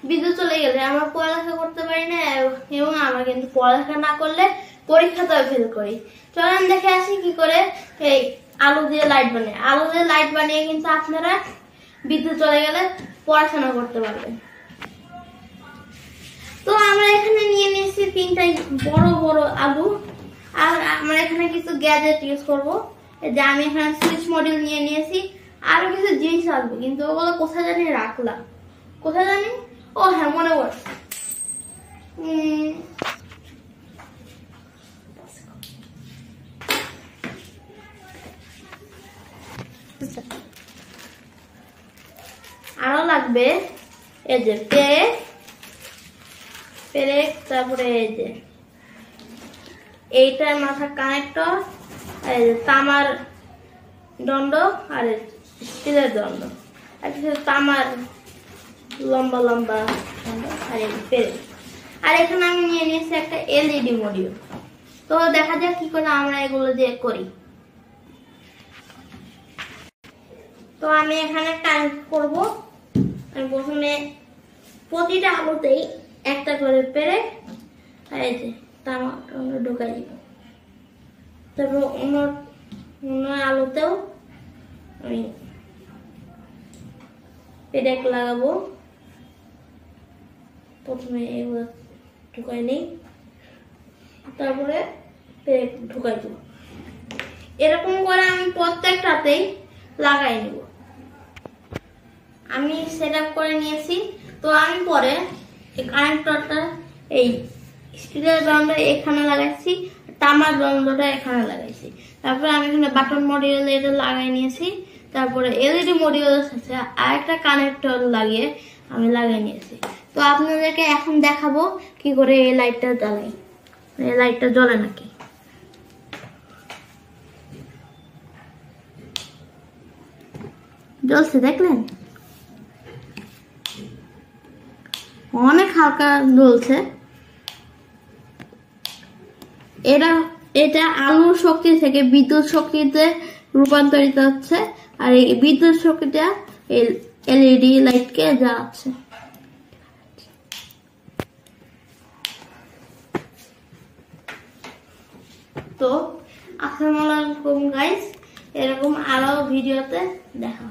বিদ্যুৎ চলে গেলে আমরা পড়ালেখা করতে পারি না, এবং আমরা কিন্তু পড়ালেখা না করলে পরীক্ষাতেও ফেল করি। চলেন দেখে আসি কি করে এই আলো দিয়ে লাইট বানিয়ে। আলো দিয়ে লাইট বানিয়ে কিন্তু আপনারা বিদ্যুৎ চলে গেলে পড়াশোনা করতে পারবেন। তো আমরা এখানে নিয়ে নিয়েছি 3টা বড় বড় আলু, আর আমরা এখানে কিছু গ্যাজেট ইউজ করবো। যে আমি এখানে সুইচ মডিউল নিয়ে নিয়েছি, আরো কিছু জিনিস আসবে, কিন্তু ওগুলো কোথায় জানি রাখলাম, কোথায় জানি, ও হ্যাঁ মনে পড়ছে। আরো লাগবে এই যে পেরেক, তারপরে এই যে এইটার মাথা কানেক্টর, এই যে তামার দণ্ড আর স্টিলের দণ্ড, আর কিছু তামার লম্বা লম্বা দণ্ড, আর এই পেরেক। আর এখানে আমি নিয়ে নিয়েছি একটা এলইডি মডিউল। তো দেখা যাক কি করে আমরা এগুলো দিয়ে করি। তো আমি এখানে কানেক্ট করব। আমি প্রথমে প্রতিটা আলোতেই একটা করে পেরেক এই যে তামা ঢুকাই দিব। তারপর অন্য আলোতেও আমি পেরেক লাগাবো। প্রথমে এগুলো ঢুকাই নেই, তারপরে পেরেক ঢুকাই দেব। এরকম করে আমি প্রত্যেকটাতেই লাগাই নেব। আমি সেট আপ করে নিয়েছি। তো আমি পরে এই কানেক্টরটা এই স্টিলের দণ্ড এখানে লাগাইছি, তামার দণ্ডটা এখানে লাগাইছি। তারপরে আমি এখানে বাটন মডিউল এটা লাগাই নিয়েছি। তারপরে এলইডি মডিউলের সাথে আরেকটা কানেক্টর লাগিয়ে আমি লাগিয়ে নিয়েছি। তো আপনাদেরকে এখন দেখাবো কি করে এই লাইটটা জ্বালাই, এই লাইটটা জ্বলে নাকি। জ্বলছে দেখলেন, অনেক হালকা জ্বলছে। এটা আলোর শক্তি থেকে বিদ্যুৎ শক্তিতে রূপান্তরিত হচ্ছে, আর এই বিদ্যুৎ শক্তিটা এলইডি লাইটকে জ্বালাচ্ছে। তো আসসালামু আলাইকুম গাইস, এরকম আরো ভিডিওতে দেখা।